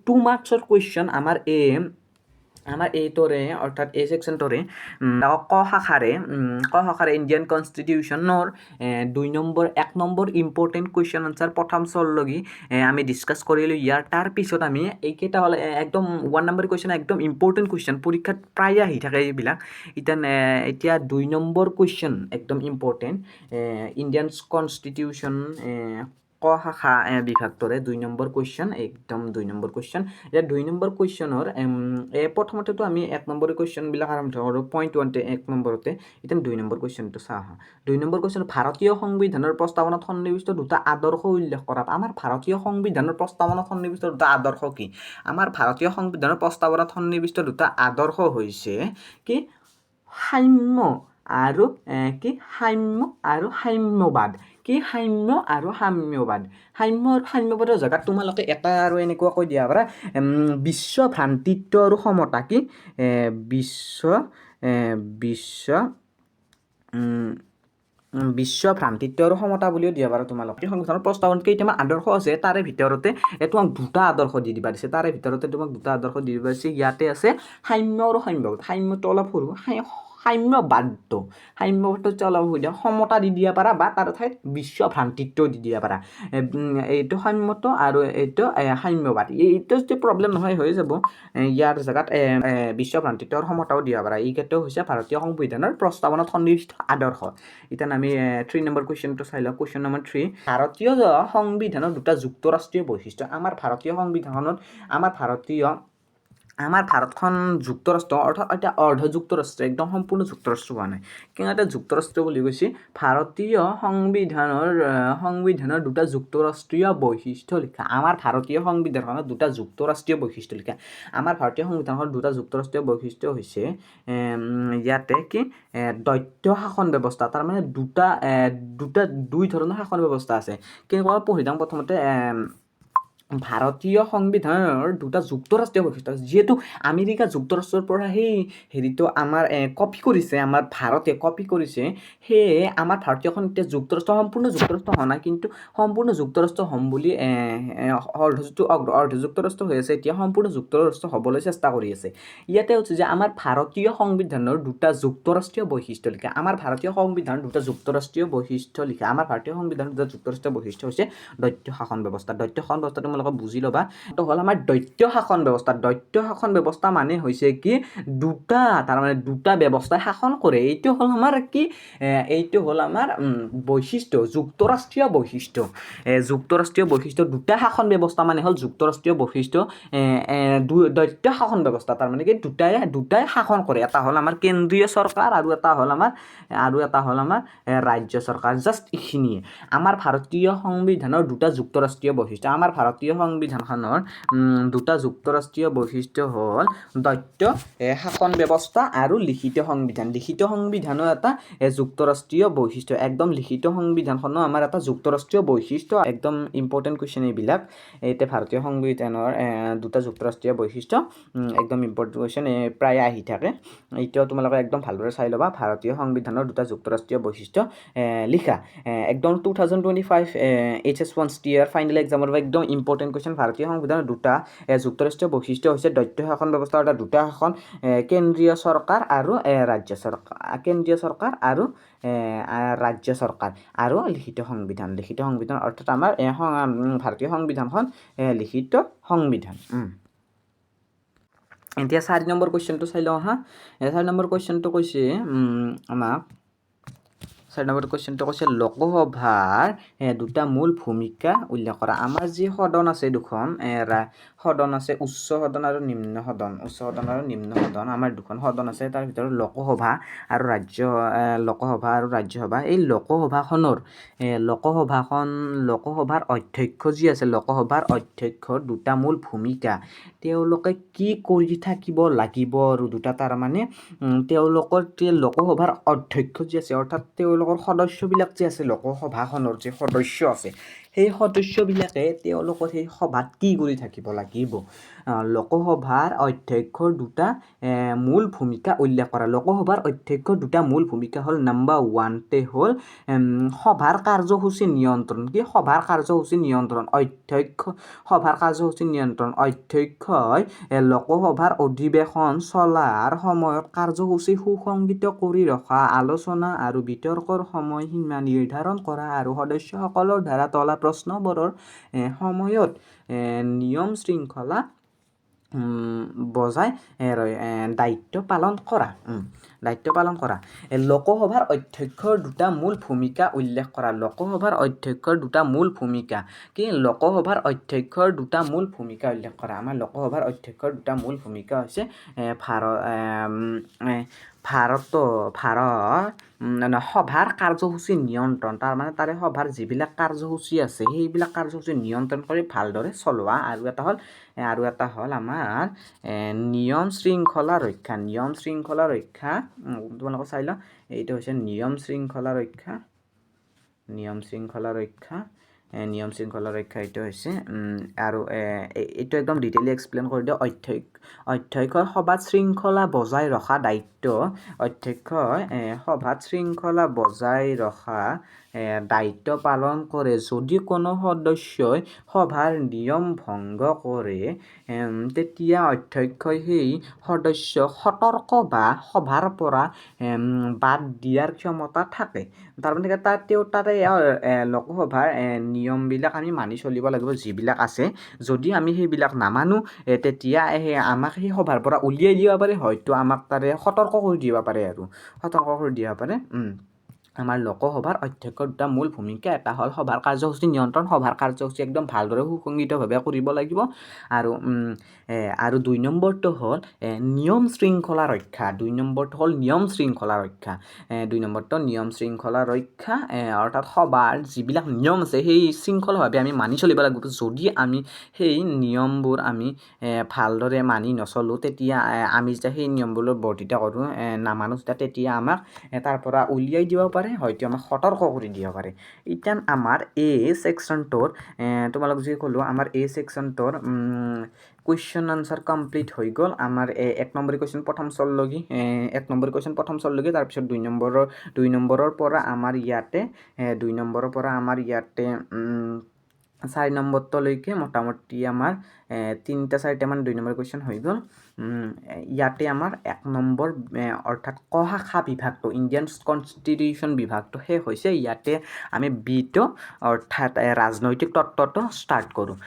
2 মাৰ্কসৰ question আমাৰ এইটোৰে অৰ্থাৎ এই সেকশনটোৰে ক শাখাৰে ইণ্ডিয়ান কনষ্টিটিউশ্যনৰ 1 নম্বৰ ইম্পৰ্টেণ্ট কুৱেশ্যন আনসাৰ প্ৰথম চললগি আমি ডিছকাছ কৰিলোঁ ইয়াৰ তাৰ পিছত আমি এইকেইটা হ'ল একদম 1 নম্বৰ কুৱেশ্যন একদম ইম্পৰ্টেণ্ট কুৱেশ্যন পৰীক্ষাত প্ৰায় আহি থাকে এইবিলাক এতিয়া 2 নম্বৰ কুৱেশ্যন একদম ইম্পৰ্টেণ্ট ইণ্ডিয়ান কনষ্টিটিউশ্যন ক শাখা বিভাগটোৰে 2 নম্বৰ কুৱেশ্যন একদম 2 নম্বৰ কুৱেশ্যন এতিয়া 2 নম্বৰ কুৱেশ্যনৰ প্ৰথমতেতো আমি 1 নম্বৰ কুৱেশ্যনবিলাক আৰম্ভ কৰোঁ পইণ্ট 1 1 নম্বৰতে এতিয়া 2 নম্বৰ কুৱেশ্যনটো চাওঁ 2 নম্বৰ কুৱেশ্যন ভাৰতীয় সংবিধানৰ প্ৰস্তাৱনাত সন্নিৱিষ্ট দুটা আদৰ্শ উল্লেখ কৰা আমাৰ ভাৰতীয় সংবিধানৰ প্ৰস্তাৱনাত সন্নিৱিষ্ট দুটা আদৰ্শ কি আমাৰ ভাৰতীয় সংবিধানৰ প্ৰস্তাৱনাত সন্নিৱিষ্ট দুটা আদৰ্শ হৈছে কি সাম্য আৰু সাম্যবাদ সাম্য আৰু সাম্যবাদৰ জেগাত তোমালোকে এটা আৰু এনেকুৱা কৈ দিয়া পাৰা বিশ্ব ভ্ৰাতৃত্ব আৰু সমতা বিশ্ব ভ্ৰাতৃত্ব আৰু সমতা বুলিও দিব পাৰা তোমালোকে সংবিধানৰ প্ৰস্তাৱনাত কেইটামান আদৰ্শ আছে তাৰে ভিতৰতে তোমাক দুটা আদৰ্শ দি দিবা দিছে তাৰে ভিতৰতে তোমাক দুটা আদৰ্শ দি দিবা দিছে ইয়াতে আছে সাম্য আৰু সাম্যবাদ সাম্যটো অলপ সৰু সাম্যবাদটো অলপ সুবিধা সমতা দি দিয়া পাৰা বা তাৰ ঠাইত বিশ্ব ভ্ৰাতৃত্ব দি দিয়া পাৰা এইটো সাম্যত আৰু এইটো সাম্যবাদ এইটো যদি প্ৰব্লেম নহয় হৈ যাব ইয়াৰ জেগাত বিশ্ব ভ্ৰাতৃত্ব আৰু সমতাও দিয়া পাৰা এইকেইটাও হৈছে ভাৰতীয় সংবিধানৰ প্ৰস্তাৱনাত সন্নিৱিষ্ট আদৰ্শ এতিয়া আমি 3 নম্বৰ কুৱেশ্যনটো চাই লওঁ কুৱেশ্যন নম্বৰ 3 ভাৰতীয় সংবিধানৰ দুটা যুক্তৰাষ্ট্ৰীয় বৈশিষ্ট্য আমাৰ ভাৰতীয় সংবিধানত আমাৰ ভাৰতখন যুক্তৰাষ্ট্ৰ অৰ্থাৎ এটা অৰ্ধ যুক্তৰাষ্ট্ৰ একদম সম্পূৰ্ণ যুক্তৰাষ্ট্ৰ হোৱা নাই কিন্তু এটা যুক্তৰাষ্ট্ৰ বুলি কৈছে ভাৰতীয় সংবিধানৰ দুটা যুক্তৰাষ্ট্ৰীয় বৈশিষ্ট্য লিখা আমাৰ ভাৰতীয় সংবিধানত দুটা যুক্তৰাষ্ট্ৰীয় বৈশিষ্ট্য লিখা আমাৰ ভাৰতীয় সংবিধানত দুটা যুক্তৰাষ্ট্ৰীয় বৈশিষ্ট্য হৈছে ইয়াতে কি দ্বৈত শাসন ব্যৱস্থা তাৰমানে দুই ধৰণৰ শাসন ব্যৱস্থা আছে কেনেকুৱা পঢ়ি যাওঁ প্ৰথমতে ভাৰতীয় সংবিধানৰ দুটা যুক্তৰাষ্ট্ৰীয় বৈশিষ্ট্য যেহেতু আমেৰিকা যুক্তৰাষ্ট্ৰৰ পৰা সেই হেৰিটো আমাৰ কপি কৰিছে আমাৰ ভাৰতে কপি কৰিছে সেয়ে আমাৰ ভাৰতীয়খন এতিয়া সম্পূৰ্ণ যুক্তৰাষ্ট্ৰ হোৱা নাই কিন্তু সম্পূৰ্ণ যুক্তৰাষ্ট্ৰ হ'ম বুলি অৰ্ধ যুক্তৰাষ্ট্ৰ হৈ আছে এতিয়া সম্পূৰ্ণ যুক্তৰাষ্ট্ৰ হ'বলৈ চেষ্টা কৰি আছে ইয়াতে হৈছে যে আমাৰ ভাৰতীয় সংবিধানৰ দুটা যুক্তৰাষ্ট্ৰীয় বৈশিষ্ট্য লিখা আমাৰ ভাৰতীয় সংবিধানৰ দুটা যুক্তৰাষ্ট্ৰীয় বৈশিষ্ট্য লিখা আমাৰ ভাৰতীয় সংবিধানৰ দুটা যুক্তৰাষ্ট্ৰীয় বৈশিষ্ট্য হৈছে দ্বৈত শাসন ব্যৱস্থা তোমালোকে বুজি ল'বা তো হ'ল আমাৰ দ্বৈত শাসন ব্যৱস্থা মানে হৈছে কি দুটা তাৰমানে দুটা ব্যৱস্থাই শাসন কৰে এইটো হ'ল আমাৰ বৈশিষ্ট্য যুক্তৰাষ্ট্ৰীয় বৈশিষ্ট্য দুটা শাসন ব্যৱস্থা মানে হ'ল যুক্তৰাষ্ট্ৰীয় বৈশিষ্ট্য দ্বৈত শাসন ব্যৱস্থা তাৰমানে কি দুটাই শাসন কৰে এটা হ'ল আমাৰ কেন্দ্ৰীয় চৰকাৰ আৰু এটা হ'ল আমাৰ ৰাজ্য চৰকাৰ জাষ্ট এইখিনিয়ে আমাৰ ভাৰতীয় সংবিধানৰ দুটা যুক্তৰাষ্ট্ৰীয় বৈশিষ্ট্য আমাৰ ভাৰতীয় সংবিধানখনৰ দুটা যুক্তৰাষ্ট্ৰীয় বৈশিষ্ট্য হ'ল দ্বৈত শাসন ব্যৱস্থা আৰু লিখিত সংবিধানৰ এটা যুক্তৰাষ্ট্ৰীয় বৈশিষ্ট্য একদম লিখিত সংবিধানখনো আমাৰ এটা যুক্তৰাষ্ট্ৰীয় বৈশিষ্ট্য একদম ইম্পৰ্টেণ্ট কুৱেশ্যন এইবিলাক এতিয়া ভাৰতীয় সংবিধানৰ দুটা যুক্তৰাষ্ট্ৰীয় বৈশিষ্ট্য একদম ইম্পৰ্টেণ্ট কুৱেশ্যন প্ৰায় আহি থাকে এতিয়াও তোমালোকে একদম ভালদৰে চাই ল'বা ভাৰতীয় সংবিধানৰ দুটা যুক্তৰাষ্ট্ৰীয় বৈশিষ্ট্য লিখা একদম 2025 HS1 ইয়াৰ ফাইনেল এক্সামৰ একদম ইম্পৰ্টেণ্ট কুৱেশ্যন ভাৰতীয় সংবিধানৰ দুটা যুক্তৰাষ্ট্ৰীয় বৈশিষ্ট্য হৈছে দ্বৈত শাসন ব্যৱস্থা অৰ্থাৎ দুটা শাসন কেন্দ্ৰীয় চৰকাৰ আৰু ৰাজ্য চৰকাৰ আৰু লিখিত সংবিধান অৰ্থাৎ আমাৰ ভাৰতীয় সংবিধানখন লিখিত সংবিধান এতিয়া 4 নম্বৰ কুৱেশ্যনটো চাই লওঁ 4 নম্বৰ কুৱেশ্যনটো কৈছে আমাক 4 নম্বৰ কুৱেশ্যনটো কৈছে লোকসভাৰ দুটা মূল ভূমিকা উল্লেখ কৰা আমাৰ যি সদন আছে দুখন সদন আছে উচ্চ সদন আৰু নিম্ন সদন আমাৰ দুখন সদন আছে তাৰ ভিতৰত লোকসভা আৰু ৰাজ্যসভা এই লোকসভাৰ অধ্যক্ষ যি আছে লোকসভাৰ অধ্যক্ষৰ দুটা মূল ভূমিকা তেওঁলোকে কি কৰি থাকিব লাগিব আৰু দুটা তাৰমানে তেওঁলোকৰ লোকসভাৰ অধ্যক্ষ যি আছে অৰ্থাৎ তেওঁলোকৰ সদস্যবিলাক যে আছে লোকসভাখনৰ যে সদস্য আছে সেই সদস্যবিলাকে তেওঁলোকৰ সেই সভাত কি কৰি থাকিব লাগিব লোকসভাৰ অধ্যক্ষৰ দুটা মূল ভূমিকা উল্লেখ কৰা লোকসভাৰ অধ্যক্ষৰ দুটা মূল ভূমিকা হ'ল নাম্বাৰ 1 হ'ল সভাৰ কাৰ্যসূচী নিয়ন্ত্ৰণ সভাৰ কাৰ্যসূচী নিয়ন্ত্ৰণ সভাৰ কাৰ্যসূচী নিয়ন্ত্ৰণ অধ্যক্ষই লোকসভাৰ অধিৱেশন চলাৰ সময়ত কাৰ্যসূচী সুসংগঠিত কৰি ৰখা আলোচনা আৰু বিতৰ্কৰ সময়সীমা নিৰ্ধাৰণ কৰা আৰু সদস্যসকলৰ দ্বাৰা তোলা প্ৰশ্নবোৰৰ সময়ত নিয়ম শৃংখলা বজাই দায়িত্ব পালন কৰা লোকসভাৰ অধ্যক্ষৰ দুটা মূল ভূমিকা উল্লেখ কৰা লোকসভাৰ অধ্যক্ষৰ দুটা মূল ভূমিকা লোকসভাৰ অধ্যক্ষৰ দুটা মূল ভূমিকা উল্লেখ কৰা আমাৰ লোকসভাৰ অধ্যক্ষৰ দুটা মূল ভূমিকা হৈছে সভাৰ কাৰ্যসূচী নিয়ন্ত্ৰণ তাৰমানে তাৰে সভাৰ যিবিলাক কাৰ্যসূচী আছে সেইবিলাক কাৰ্যসূচী নিয়ন্ত্ৰণ কৰি ভালদৰে চলোৱা আৰু এটা হ'ল আমাৰ নিয়ম শৃংখলা ৰক্ষা তোমালোকে চাই লওঁ এইটো হৈছে নিয়ম শৃংখলা ৰক্ষা এইটো হৈছে আৰু এইটো একদম ডিটেইলি এক্সপ্লেইন কৰি দিওঁ অধ্যক্ষৰ সভাত শৃংখলা বজাই ৰখা দায়িত্ব অধ্যক্ষই সভাত শৃংখলা বজাই ৰখা দায়িত্ব পালন কৰে যদি কোনো সদস্যই সভাৰ নিয়ম ভংগ কৰে তেতিয়া অধ্যক্ষই সেই সদস্যক সতৰ্ক বা সভাৰ পৰা বাদ দিয়াৰ ক্ষমতা থাকে তাৰমানে তাতে লোকসভাৰ নিয়মবিলাক আমি মানি চলিব লাগিব যিবিলাক আছে যদি আমি সেইবিলাক নামানো তেতিয়া আমাক সেই সভাৰ পৰা উলিয়াই দিব পাৰে হয়তো আমাক তাৰে সতৰ্ক কৰি দিব পাৰে আমাৰ লোকসভাৰ অধ্যক্ষৰ দুটা মূল ভূমিকা এটা হ'ল সভাৰ কাৰ্যসূচী নিয়ন্ত্ৰণ সভাৰ কাৰ্যসূচী একদম ভালদৰে সুসংগঠিতভাৱে কৰিব লাগিব আৰু 2 নম্বৰটো হ'ল নিয়ম শৃংখলা ৰক্ষা 2 নম্বৰটো হ'ল নিয়ম শৃংখলা ৰক্ষা অৰ্থাৎ সভাৰ যিবিলাক নিয়ম আছে সেই শৃংখলাভাৱে আমি মানি চলিব লাগিব যদি আমি সেই নিয়মবোৰ আমি ভালদৰে মানি নচলোঁ তেতিয়া আমি যেতিয়া সেই নিয়মবোৰ বৰ্তিত কৰোঁ নামানো তেতিয়া আমাক তাৰ পৰা উলিয়াই দিব পাৰে হয়তো আমাক সতৰ্ক কৰি দিব পাৰে এতিয়া আমাৰ এই ছেকশ্যনটোৰ তোমালোক যি ক'লোঁ আমাৰ এই ছেকশ্যনটোৰ কুৱেশ্যন আনচাৰ কমপ্লিট হৈ গ'ল আমাৰ 1 নম্বৰ কুৱেশ্যন প্ৰথম চললৈকে 1 নম্বৰ কুৱেশ্যন প্ৰথম চললৈকে তাৰপিছত 2 নম্বৰৰ পৰা আমাৰ ইয়াতে 4 নম্বৰটোলৈকে মোটামুটি আমাৰ 3-4টামান 2 নম্বৰ কুৱেশ্যন হৈ গ'ল ইয়াতে আমাৰ 1 নম্বৰ অৰ্থাৎ ক শাখা বিভাগটো ইণ্ডিয়ান কনষ্টিটিউশ্যন বিভাগটো শেষ হৈছে ইয়াতে আমি বিটো অৰ্থাৎ ৰাজনৈতিক তত্ত্বটো ষ্টাৰ্ট কৰোঁ